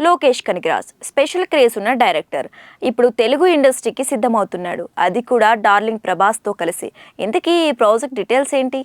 Lokesh Kanagaraj special craze ఉన్న director ఇప్పుడు తెలుగు ఇండస్ట్రీకి సిద్ధమవుతున్నాడు. అది కూడా డార్లింగ్ ప్రభాస్తో కలిసి. ఇంతకీ ఈ ప్రాజెక్ట్ డీటెయిల్స్ ఏంటి?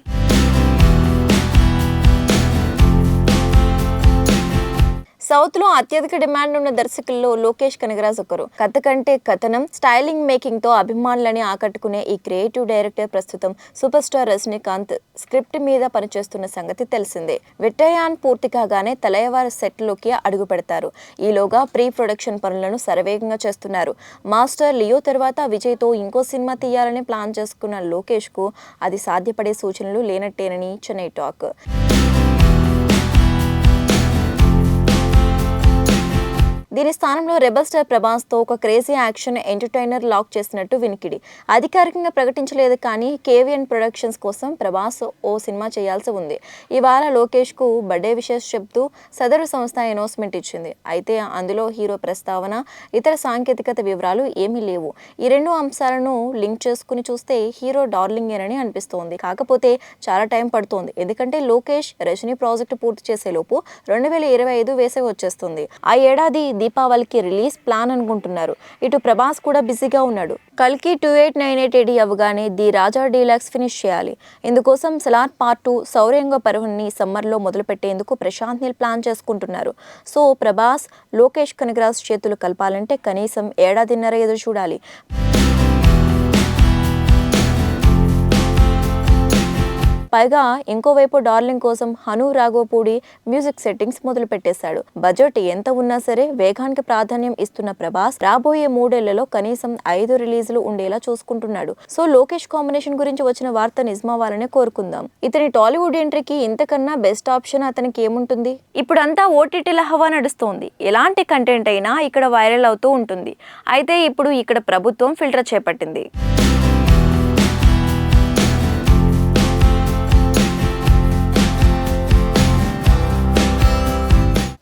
సౌత్ లో అత్యధిక డిమాండ్ ఉన్న దర్శకుల్లో లోకేష్ కనగరాజ్ ఒకరు. కథ కంటే కథనం, స్టైలింగ్ మేకింగ్ తో అభిమానులని ఆకట్టుకునే ఈ క్రియేటివ్ డైరెక్టర్ ప్రస్తుతం సూపర్ స్టార్ రజనీకాంత్ స్క్రిప్ట్ మీద పనిచేస్తున్న సంగతి తెలిసిందే. వెట్టయాన్ పూర్తి కాగానే తలయవారి సెట్ లోకి అడుగు పెడతారు. ఈలోగా ప్రీ ప్రొడక్షన్ పనులను శరవేగంగా చేస్తున్నారు. మాస్టర్ లియో తర్వాత విజయ్ తో ఇంకో సినిమా తీయాలని ప్లాన్ చేసుకున్న లోకేష్ కు అది సాధ్యపడే సూచనలు లేనట్టేనని చెన్నై టాక్. దీని స్థానంలో రెబల్ స్టార్ ప్రభాస్తో ఒక క్రేజీ యాక్షన్ ఎంటర్టైనర్ లాక్ చేసినట్టు వినికిడి. అధికారికంగా ప్రకటించలేదు కానీ కేవీఎన్ ప్రొడక్షన్స్ కోసం ప్రభాస్ ఓ సినిమా చేయాల్సి ఉంది. ఇవాళ లోకేష్కు బర్త్డే విషెస్ చెప్తూ సదరు సంస్థ అనౌన్స్మెంట్ ఇచ్చింది. అయితే అందులో హీరో ప్రస్తావన, ఇతర సాంకేతికత వివరాలు ఏమీ లేవు. ఈ రెండు అంశాలను లింక్ చేసుకుని చూస్తే హీరో డార్లింగేనని అనిపిస్తోంది. కాకపోతే చాలా టైం పడుతోంది. ఎందుకంటే లోకేష్ రజనీ ప్రాజెక్టు పూర్తి చేసేలోపు 2025 వేసవి వచ్చేస్తుంది. ఆ ఏడాది దీపావళికి రిలీజ్ ప్లాన్ అనుకుంటున్నారు. ఇటు ప్రభాస్ కూడా బిజీగా ఉన్నాడు. కల్కి 2898 AD అవగానే ది రాజా డీలక్స్ ఫినిష్ చేయాలి. ఇందుకోసం సలార్ పార్ట్ 2 సౌర్యంగ పర్వని సమ్మర్లో మొదలు పెట్టేందుకు ప్రశాంత్ నీల్ ప్లాన్ చేసుకుంటున్నారు. సో ప్రభాస్ లోకేష్ కనగరాజ్ చేతులు కలపాలంటే కనీసం ఏడాదిన్నర ఎదురు చూడాలి. పైగా ఇంకోవైపు డార్లింగ్ కోసం హను రాఘోపూడి మ్యూజిక్ సెట్టింగ్స్ మొదలు పెట్టేశాడు. బడ్జెట్ ఎంత ఉన్నా సరే వేగానికి ప్రాధాన్యం ఇస్తున్న ప్రభాస్ రాబోయే 3 ఏళ్లలో కనీసం 5 రిలీజులు ఉండేలా చూసుకుంటున్నాడు. సో లోకేష్ కాంబినేషన్ గురించి వచ్చిన వార్త నిజమవ్వాలనే కోరుకుందాం. ఇతని టాలీవుడ్ ఎంట్రీకి ఇంతకన్నా బెస్ట్ ఆప్షన్ అతనికి ఏముంటుంది? ఇప్పుడంతా ఓటీటీల హవా నడుస్తోంది. ఎలాంటి కంటెంట్ అయినా ఇక్కడ వైరల్ అవుతూ ఉంటుంది. అయితే ఇప్పుడు ఇక్కడ ప్రభుత్వం ఫిల్టర్ చేపట్టింది.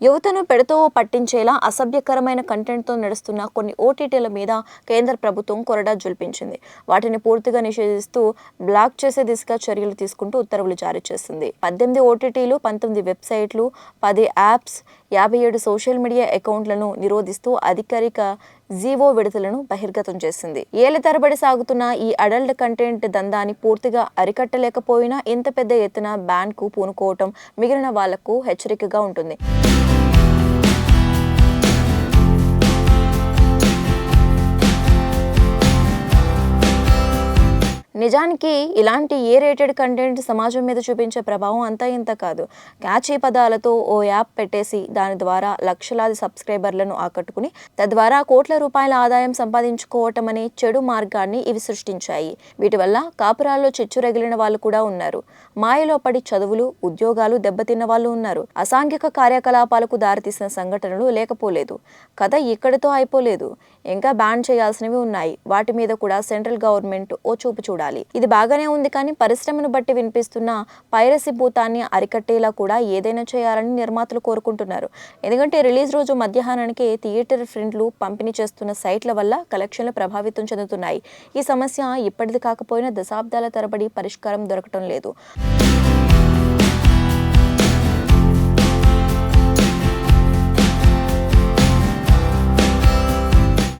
యువతను పెడుతో పట్టించేలా అసభ్యకరమైన కంటెంట్తో నడుస్తున్న కొన్ని ఓటీటీల మీద కేంద్ర ప్రభుత్వం కొరడా జుల్పించింది. వాటిని పూర్తిగా నిషేధిస్తూ బ్లాక్ చేసే దిశగా చర్యలు తీసుకుంటూ ఉత్తర్వులు జారీ చేసింది. 18 ఓటీటీలు, 19 వెబ్సైట్లు, 10 యాప్స్, 57 సోషల్ మీడియా అకౌంట్లను నిరోధిస్తూ అధికారిక జీవో విడుదలను బహిర్గతం చేసింది. ఏళ్ల తరబడి సాగుతున్న ఈ అడల్ట్ కంటెంట్ దందాన్ని పూర్తిగా అరికట్టలేకపోయినా ఇంత పెద్ద ఎత్తున బ్యాన్ కు పూనుకోవటం మిగిలిన వాళ్లకు హెచ్చరికగా ఉంటుంది. నిజానికి ఇలాంటి ఏ రేటెడ్ కంటెంట్ సమాజం మీద చూపించే ప్రభావం అంతా ఇంత కాదు. క్యాచీ పదాలతో ఓ యాప్ పెట్టేసి దాని ద్వారా లక్షలాది సబ్స్క్రైబర్లను ఆకట్టుకుని తద్వారా కోట్ల రూపాయల ఆదాయం సంపాదించుకోవటం అనే చెడు మార్గాన్ని ఇవి సృష్టించాయి. వీటి వల్ల కాపురాల్లో చిచ్చురగిలిన వాళ్ళు కూడా ఉన్నారు. మాయలో పడి చదువులు, ఉద్యోగాలు దెబ్బతిన్న వాళ్ళు ఉన్నారు. అసాంఘిక కార్యకలాపాలకు దారితీసిన సంఘటనలు లేకపోలేదు. కథ ఇక్కడితో అయిపోలేదు. ఇంకా బ్యాన్ చేయాల్సినవి ఉన్నాయి. వాటి మీద కూడా సెంట్రల్ గవర్నమెంట్ ఓ చూపు చూడాలి. ఇది బాగానే ఉంది కానీ పరిశ్రమను బట్టి వినిపిస్తున్న పైరసీ భూతాన్ని అరికట్టేలా కూడా ఏదైనా చేయాలని నిర్మాతలు కోరుకుంటున్నారు. ఎందుకంటే రిలీజ్ రోజు మధ్యాహ్నానికి థియేటర్ ప్రింట్లు పంపిణీ చేస్తున్న సైట్ల వల్ల కలెక్షన్లు ప్రభావితం చెందుతున్నాయి. ఈ సమస్య ఇప్పటిది కాకపోయినా దశాబ్దాల తరబడి పరిష్కారం దొరకటం లేదు.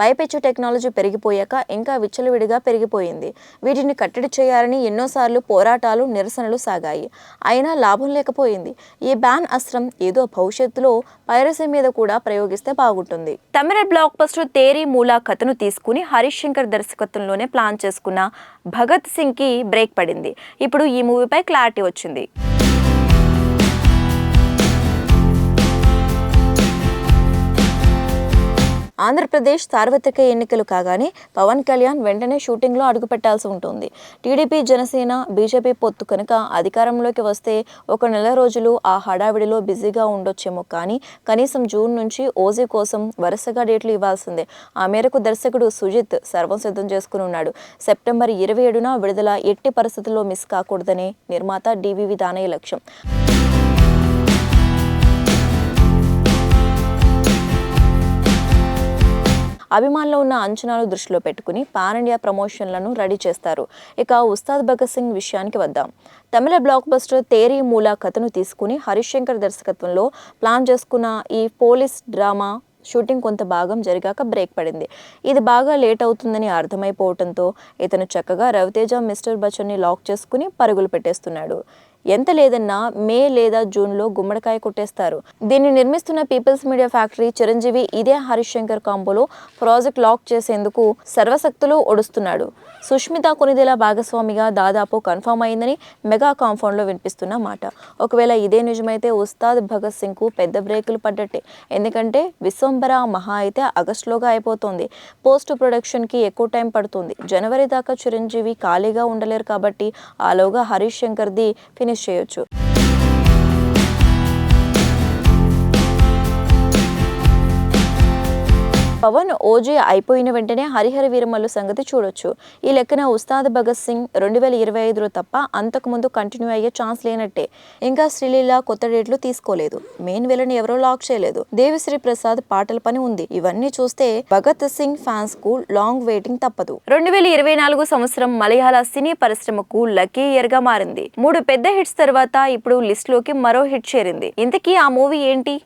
పైపెచ్చు టెక్నాలజీ పెరిగిపోయాక ఇంకా విచ్చలవిడిగా పెరిగిపోయింది. వీటిని కట్టడి చేయాలని ఎన్నోసార్లు పోరాటాలు, నిరసనలు సాగాయి. అయినా లాభం లేకపోయింది. ఈ బ్యాన్ అస్త్రం ఏదో భవిష్యత్తులో పైరసీ మీద కూడా ప్రయోగిస్తే బాగుంటుంది. తమిళ బ్లాక్ బస్టర్ తేరీ మూలా కథను తీసుకుని హరీష్ శంకర్ దర్శకత్వంలోనే ప్లాన్ చేసుకున్న భగత్ సింగ్ కి బ్రేక్ పడింది. ఇప్పుడు ఈ మూవీపై క్లారిటీ వచ్చింది. ఆంధ్రప్రదేశ్ సార్వత్రిక ఎన్నికలు కాగానే పవన్ కళ్యాణ్ వెంటనే షూటింగ్లో అడుగు పెట్టాల్సి ఉంటుంది. టీడీపీ, జనసేన, బీజేపీ పొత్తు కనుక అధికారంలోకి వస్తే 1 నెల రోజులు ఆ హడావిడిలో బిజీగా ఉండొచ్చేమో కానీ కనీసం జూన్ నుంచి ఓజీ కోసం వరుసగా డేట్లు ఇవ్వాల్సిందే. ఆ మేరకు దర్శకుడు సుజిత్ సర్వం సిద్ధం చేసుకుని ఉన్నాడు. సెప్టెంబర్ 27న విడుదల ఎట్టి పరిస్థితుల్లో మిస్ కాకూడదనే నిర్మాత డివివి దానయ్య లక్ష్యం. అభిమానులు ఉన్న అంచనాలు దృష్టిలో పెట్టుకుని పాన్ ఇండియా ప్రమోషన్లను రెడీ చేస్తారు. ఇక ఉస్తాద్ భగత్ సింగ్ విషయానికి వద్దాం. తమిళ బ్లాక్ బస్టర్ తేరీ మూల కథను తీసుకుని హరీష్ శంకర్ దర్శకత్వంలో ప్లాన్ చేసుకున్న ఈ పోలీస్ డ్రామా షూటింగ్ కొంత భాగం జరిగాక బ్రేక్ పడింది. ఇది బాగా లేట్ అవుతుందని అర్థమైపోవడంతో ఇతను చక్కగా రవితేజ మిస్టర్ బచ్చన్ని లాక్ చేసుకుని పరుగులు పెట్టేస్తున్నాడు. ఎంత లేదన్నా మే లేదా జూన్లో గుమ్మడికాయ కొట్టేస్తారు. దీన్ని నిర్మిస్తున్న పీపుల్స్ మీడియా ఫ్యాక్టరీ చిరంజీవి ఇదే హరీష్ శంకర్ కాంబోలో ప్రాజెక్ట్ లాక్ చేసేందుకు సర్వశక్తులు ఒడుస్తున్నాడు. సుష్మిత కొనిదెల భాగస్వామిగా దాదాపు కన్ఫర్మ్ అయిందని మెగా కాంపౌండ్లో వినిపిస్తున్న మాట. ఒకవేళ ఇదే నిజమైతే ఉస్తాద్ భగత్ సింగ్కు పెద్ద బ్రేకులు పడ్డట్టే. ఎందుకంటే విశ్వంబర మహా అయితే ఆగస్టులోగా అయిపోతుంది. పోస్ట్ ప్రొడక్షన్కి ఎక్కువ టైం పడుతుంది. జనవరి దాకా చిరంజీవి ఖాళీగా ఉండలేరు కాబట్టి ఆలోగా హరీష్ శంకర్ది ఫినిష్ చేయొచ్చు. పవన్ ఓజీ అయిపోయిన వెంటనే హరిహర వీరమల్లు సంగతి చూడొచ్చు. ఈ లెక్కన ఉస్తాద్ భగత్ సింగ్ 2025లో తప్ప అంతకుముందు కంటిన్యూ అయ్యే ఛాన్స్ లేనట్టే. ఇంకా శ్రీలీల కొత్త డేట్లు తీసుకోలేదు. మెయిన్ విలన్ ఎవరో లాక్ చేయలేదు. దేవిశ్రీ ప్రసాద్ పాటల పని ఉంది. ఇవన్నీ చూస్తే భగత్ సింగ్ ఫ్యాన్స్ కు లాంగ్ వెయిటింగ్ తప్పదు. 2024 సంవత్సరం మలయాళ సినీ పరిశ్రమకు లక్కీ ఇయర్ గా మారింది. 3 పెద్ద హిట్స్ తర్వాత ఇప్పుడు లిస్ట్ లోకి మరో హిట్ చేరింది. ఇంతకీ ఆ మూవీ ఏంటి?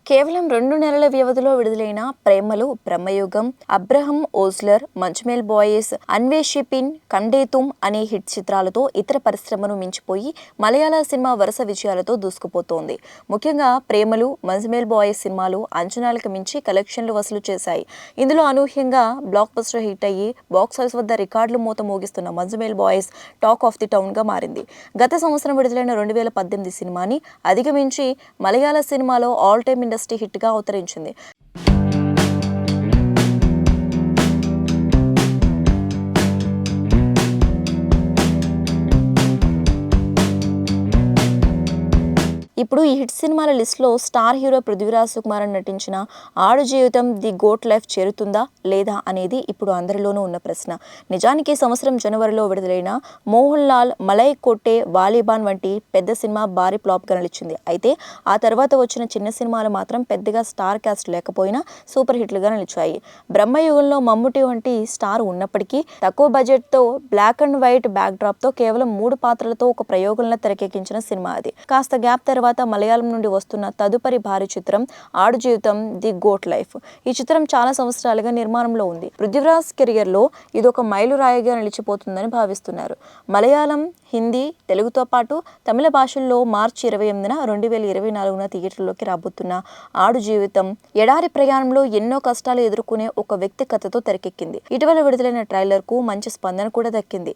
కేవలం 2 నెలల వ్యవధిలో విడుదలైన ప్రేమలు, బ్రహ్మయుగం, అబ్రహం ఓజ్లర్, మంచుమేల్ బాయ్స్, అన్వేషిపిన్, కండేతుమ్ అనే హిట్ చిత్రాలతో ఇతర పరిశ్రమను మించిపోయి మలయాళ సినిమా వరుస విజయాలతో దూసుకుపోతోంది. ముఖ్యంగా ప్రేమలు, మంచుమేల్ బాయ్స్ సినిమాలు అంచనాలకు మించి కలెక్షన్లు వసూలు చేశాయి. ఇందులో అనూహ్యంగా బ్లాక్ బస్టర్ హిట్ అయ్యి బాక్సాఫీస్ వద్ద రికార్డులు మూత మోగిస్తున్న Manjummel boys talk of the town గా మారింది. గత సంవత్సరం విడుదలైన 2018 సినిమాని అధిగమించి మలయాళ సినిమాలో ఆల్ టైమ్ ఇండస్ట్రీ హిట్ గా అవతరించింది. ఇప్పుడు ఈ హిట్ సినిమాల లిస్టులో స్టార్ హీరో పృథ్వీరాజ్ సుకుమారన్ నటించిన ఆడు జీవితం ది గోట్ లైఫ్ చేరుతుందా లేదా అనేది ఇప్పుడు అందరిలోనూ ఉన్న ప్రశ్న. నిజానికి సంవత్సరం జనవరిలో విడుదలైన మోహన్ లాల్, మలై కొట్టే, వాలీబాన్ వంటి పెద్ద సినిమా భారీ ఫ్లాప్గా నిలిచింది. అయితే ఆ తర్వాత వచ్చిన చిన్న సినిమాలు మాత్రం పెద్దగా స్టార్ కాస్ట్ లేకపోయినా సూపర్ హిట్లుగా నిలిచాయి. బ్రహ్మయుగంలో మమ్ముటి వంటి స్టార్ ఉన్నప్పటికీ తక్కువ బడ్జెట్తో బ్లాక్ అండ్ వైట్ బ్యాక్ డ్రాప్తో కేవలం 3 పాత్రలతో ఒక ప్రయోగంలో తెరకెక్కించిన సినిమా అది. కాస్త గ్యాప్ తర్వాత మలయాళం నుండి వస్తున్న తదుపరి భారీ చిత్రం ఆడు జీవితం ది గోట్ లైఫ్. ఈ చిత్రం చాలా సంవత్సరాలుగా నిర్మాణంలో ఉంది. పృథ్వీరాజ్ కెరియర్ లో ఇదొక మైలురాయిగా నిలిచిపోతుందని భావిస్తున్నారు. మలయాళం, హిందీ, తెలుగుతో పాటు తమిళ భాషల్లో మార్చి 28న 2024న థియేటర్లోకి రాబోతున్న ఆడు జీవితం ఎడారి ప్రయాణంలో ఎన్నో కష్టాలు ఎదుర్కొనే ఒక వ్యక్తి కథతో తెరకెక్కింది. ఇటీవల విడుదలైన ట్రైలర్ కు మంచి స్పందన కూడా దక్కింది.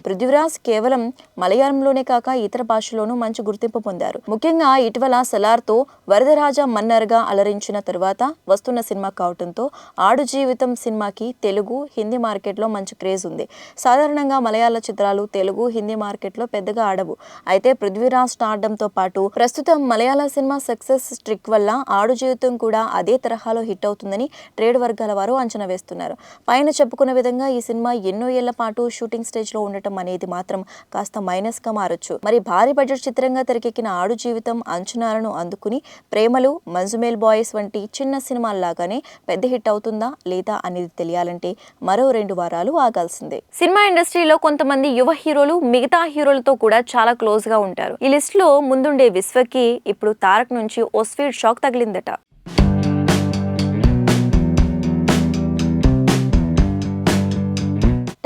పృథ్వీరాజ్ కేవలం మలయాళంలోనే కాక ఇతర భాషల్లోనూ మంచి గుర్తింపు పొందారు. ముఖ్యంగా ఇటీవల సలార్తో వరదరాజ మన్నర్గా అలరించిన తరువాత వస్తున్న సినిమా కావడంతో ఆడు జీవితం సినిమాకి తెలుగు, హిందీ మార్కెట్లో మంచి క్రేజ్ ఉంది. సాధారణంగా మలయాళ చిత్రాలు తెలుగు, హిందీ మార్కెట్లో పెద్దగా ఆడవు. అయితే పృథ్వీరాజ్ స్టార్డంతో పాటు ప్రస్తుతం మలయాళ సినిమా సక్సెస్ ట్రిక్ వల్ల ఆడు జీవితం కూడా అదే తరహాలో హిట్ అవుతుందని ట్రేడ్ వర్గాల వారు అంచనా వేస్తున్నారు. పైన చెప్పుకున్న విధంగా ఈ సినిమా ఎన్నో ఏళ్ల పాటు షూటింగ్ స్టేజ్ లో ఉండటం అనేది మాత్రం కాస్త మైనస్ గా మారొచ్చు. మరి భారీ బడ్జెట్ చిత్రంగా తెరకెక్కిన ఆడు జీవితం అంచనాలను అందుకుని ప్రేమలు, మంజుమేల్ బాయ్స్ వంటి చిన్న సినిమాల్లాగానే పెద్ద హిట్ అవుతుందా లేదా అనేది తెలియాలంటే మరో 2 వారాలు ఆగాల్సిందే. సినిమా ఇండస్ట్రీలో కొంతమంది యువ హీరోలు మిగతా హీరోలతో కూడా చాలా క్లోజ్ గా ఉంటారు. ఈ లిస్ట్ లో ముందుండే విశ్వకి ఇప్పుడు తారక్ నుంచి ఓ స్వీట్ షాక్ తగిలిందట.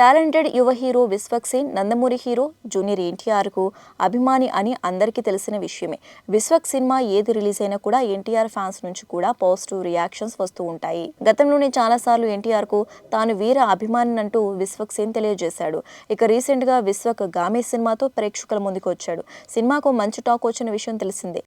టాలెంటెడ్ యువ hero Vishwak Sen Nandamuri hero junior NTR కు అభిమాని అని అందరికీ తెలిసిన విషయమే. విశ్వక్ సినిమా ఏది రిలీజ్ అయినా కూడా ఎన్టీఆర్ ఫ్యాన్స్ నుంచి కూడా పాజిటివ్ రియాక్షన్స్ వస్తూ ఉంటాయి. గతంలోనే చాలాసార్లు ఎన్టీఆర్ కు తాను వీర అభిమాని అంటూ విశ్వక్ సేన్ తెలియజేశాడు. ఇక రీసెంట్ గా విశ్వక్ గామి సినిమాతో ప్రేక్షకుల ముందుకు వచ్చాడు. సినిమాకు మంచి టాక్ వచ్చిన విషయం తెలిసిందే.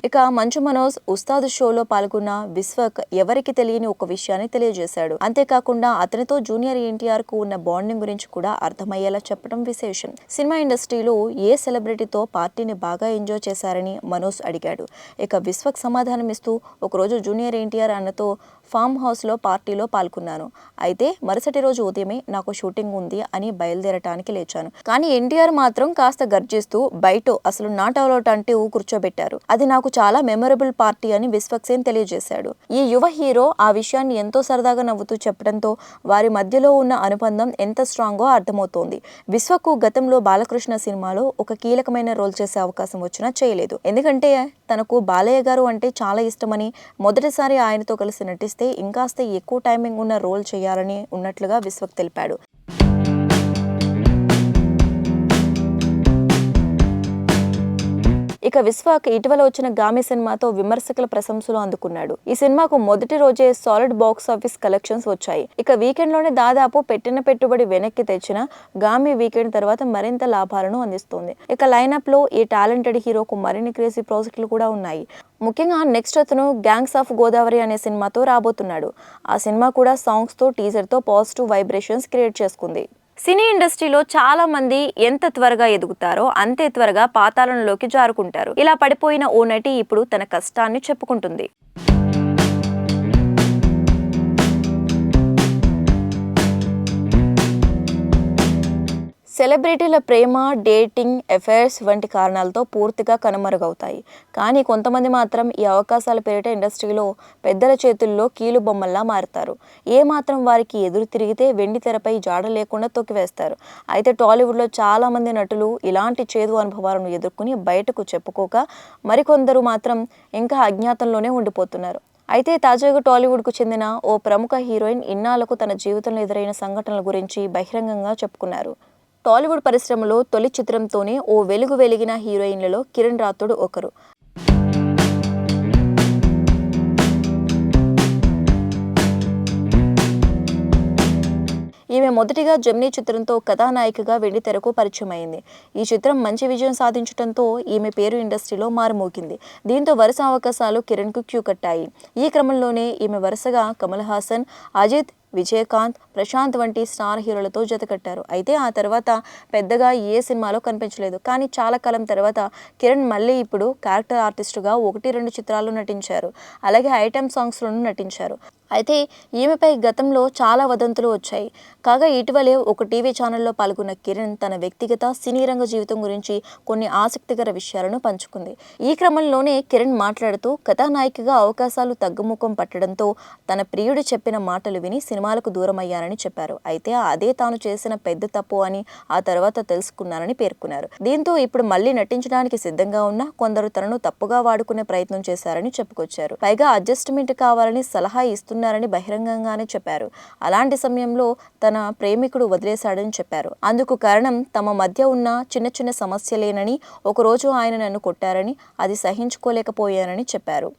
ఇక మంచు మనోజ్ ఉస్తాద్ షోలో పాల్గొన్న విశ్వక్ ఎవరికి తెలియని ఒక విషయాన్ని తెలియజేశాడు. అంతేకాకుండా అతనితో జూనియర్ ఎన్టీఆర్ కు ఉన్న బాండింగ్ గురించి కూడా అర్థమయ్యేలా చెప్పడం విశేషం. సినిమా ఇండస్ట్రీలో ఏ సెలబ్రిటీతో పార్టీని బాగా ఎంజాయ్ చేశారని మనోజ్ అడిగాడు. ఇక విశ్వక్ సమాధానం ఇస్తూ, ఒకరోజు జూనియర్ ఎన్టీఆర్ అన్నతో ఫామ్ హౌస్ లో పార్టీలో పాల్గొన్నాను. అయితే మరుసటి రోజు ఉదయమే నాకు షూటింగ్ ఉంది అని బయలుదేరటానికి లేచాను. కానీ ఎన్టీఆర్ మాత్రం కాస్త గర్జిస్తూ బయట అసలు నాట్ అలౌట్ అంటే కూర్చోబెట్టారు. అది నాకు చాలా మెమొరబుల్ పార్టీ అని విశ్వక్ సేన్ తెలియజేశాడు. ఈ యువ హీరో ఆ విషయాన్ని ఎంతో సరదాగా నవ్వుతూ చెప్పడంతో వారి మధ్యలో ఉన్న అనుబంధం ఎంత స్ట్రాంగో అర్థమవుతోంది. విశ్వక్ గతంలో బాలకృష్ణ సినిమాలో ఒక కీలకమైన రోల్ చేసే అవకాశం వచ్చినా చేయలేదు. ఎందుకంటే తనకు బాలయ్య గారు అంటే చాలా ఇష్టమని, మొదటిసారి ఆయనతో కలిసి నటిస్తే ఇంకాస్త ఎక్కువ టైమింగ్ ఉన్న రోల్ చేయాలని ఉన్నట్లుగా విశ్వక్ తెలిపాడు. ఇక విశ్వక్ ఇటీవల వచ్చిన గామి సినిమాతో విమర్శకుల ప్రశంసలు అందుకున్నాడు. ఈ సినిమాకు మొదటి రోజే సాలిడ్ బాక్స్ ఆఫీస్ కలెక్షన్స్ వచ్చాయి. ఇక వీకెండ్ లోనే దాదాపు పెట్టిన పెట్టుబడి వెనక్కి తెచ్చిన గామి వీకెండ్ తర్వాత మరింత లాభాలను అందిస్తోంది. ఇక లైనప్ లో ఈ టాలెంటెడ్ హీరోకు మరిన్ని క్రేజీ ప్రాజెక్టులు కూడా ఉన్నాయి. ముఖ్యంగా నెక్స్ట్ అతను గ్యాంగ్స్ ఆఫ్ గోదావరి అనే సినిమాతో రాబోతున్నాడు. ఆ సినిమా కూడా సాంగ్స్ తో టీజర్ తో పాజిటివ్ వైబ్రేషన్స్ క్రియేట్ చేసుకుంది. సినీ ఇండస్ట్రీలో చాలా మంది ఎంత త్వరగా ఎదుగుతారో అంతే త్వరగా పాతాళంలోకి జారుకుంటారు. ఇలా పడిపోయిన ఓ నటి ఇప్పుడు తన కష్టాన్ని చెప్పుకుంటుంది. సెలబ్రిటీల ప్రేమ, డేటింగ్, అఫైర్స్ వంటి కారణాలతో పూర్తిగా కనుమరుగవుతాయి. కానీ కొంతమంది మాత్రం ఈ అవకాశాల పేరిట ఇండస్ట్రీలో పెద్దల చేతుల్లో కీలు బొమ్మల్లా మారుతారు. ఏ మాత్రం వారికి ఎదురు తిరిగితే వెండి తెరపై జాడ లేకుండా తొక్కివేస్తారు. అయితే టాలీవుడ్లో చాలామంది నటులు ఇలాంటి చేదు అనుభవాలను ఎదుర్కొని బయటకు చెప్పుకోక మరికొందరు మాత్రం ఇంకా అజ్ఞాతంలోనే ఉండిపోతున్నారు. అయితే తాజాగా టాలీవుడ్కు చెందిన ఓ ప్రముఖ హీరోయిన్ ఇన్నాళ్లకు తన జీవితంలో ఎదురైన సంఘటనల గురించి బహిరంగంగా చెప్పుకున్నారు. టాలీవుడ్ పరిశ్రమలో తొలి చిత్రంతోనే ఓ వెలుగు వెలిగిన హీరోయిన్లలో కిరణ్ రాథోడ్ ఒకరు. ఈమె మొదటిగా జెమినీ చిత్రంతో కథానాయికగా వెండితెరకు పరిచయం అయింది. ఈ చిత్రం మంచి విజయం సాధించడంతో ఈమె పేరు ఇండస్ట్రీలో మారుమోగింది. దీంతో వరుస అవకాశాలు కిరణ్కు క్యూ కట్టాయి. ఈ క్రమంలోనే ఈమె వరుసగా కమల్ హాసన్, అజిత్, విజయకాంత్, ప్రశాంత్ వంటి స్టార్ హీరోలతో జతకట్టారు. అయితే ఆ తర్వాత పెద్దగా ఏ సినిమాలో కనిపించలేదు. కానీ చాలా కాలం తర్వాత కిరణ్ మళ్ళీ ఇప్పుడు క్యారెక్టర్ ఆర్టిస్టుగా 1-2 చిత్రాల్లో నటించారు. అలాగే ఐటెం సాంగ్స్లోనూ నటించారు. అయితే ఈమెపై గతంలో చాలా వదంతులు వచ్చాయి. కాగా ఇటీవలే ఒక టీవీ ఛానల్లో పాల్గొన్న కిరణ్ తన వ్యక్తిగత సినీ రంగ జీవితం గురించి కొన్ని ఆసక్తికర విషయాలను పంచుకుంది. ఈ క్రమంలోనే కిరణ్ మాట్లాడుతూ కథానాయికగా అవకాశాలు తగ్గుముఖం పట్టడంతో తన ప్రియుడు చెప్పిన మాటలు విని సినిమాలకు దూరం అయ్యారని చెప్పారు. అయితే అదే తాను చేసిన పెద్ద తప్పు అని ఆ తర్వాత తెలుసుకున్నారని పేర్కొన్నారు. దీంతో ఇప్పుడు మళ్ళీ నటించడానికి సిద్ధంగా ఉన్న కొందరు తనను తప్పుగా వాడుకునే ప్రయత్నం చేశారని చెప్పుకొచ్చారు. పైగా అడ్జస్ట్మెంట్ కావాలని సలహా ఇస్తున్నారని బహిరంగంగానే చెప్పారు. అలాంటి సమయంలో తన ప్రేమికుడు వదిలేశాడని చెప్పారు. అందుకు కారణం తమ మధ్య ఉన్న చిన్న చిన్న సమస్యలేనని, ఒకరోజు ఆయన నన్ను కొట్టారని, అది సహించుకోలేకపోయానని చెప్పారు.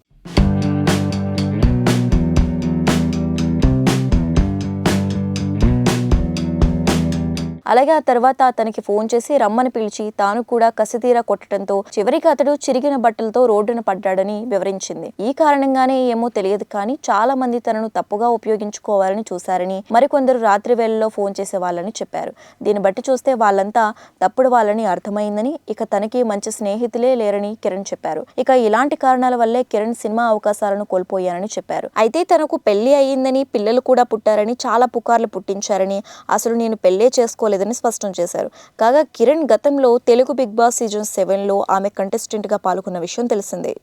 అలాగే ఆ తర్వాత అతనికి ఫోన్ చేసి రమ్మని పిలిచి తాను కూడా కసితీరా కొట్టడంతో చివరికి అతడు చిరిగిన బట్టలతో రోడ్డున పడ్డాడని వివరించింది. ఈ కారణంగానే ఏమో తెలియదు కానీ చాలా మంది తనను తప్పుగా ఉపయోగించుకోవాలని చూశారని, మరికొందరు రాత్రి వేళల్లో ఫోన్ చేసే వాళ్ళని చెప్పారు. దీన్ని బట్టి చూస్తే వాళ్ళంతా తప్పుడు వాళ్ళని అర్థమైందని, ఇక తనకి మంచి స్నేహితులే లేరని కిరణ్ చెప్పారు. ఇక ఇలాంటి కారణాల వల్లే కిరణ్ సినిమా అవకాశాలను కోల్పోయానని చెప్పారు. అయితే తనకు పెళ్లి అయ్యిందని, పిల్లలు కూడా పుట్టారని చాలా పుకార్లు పుట్టించారని, అసలు నేను పెళ్లే చేసుకోలేదని స్పష్టం చేశారు. కాగా కిరణ్ గతంలో తెలుగు బిగ్ బాస్ సీజన్ 7లో ఆమె కంటెస్టెంట్ గా పాల్గొన్న విషయం తెలిసిందే.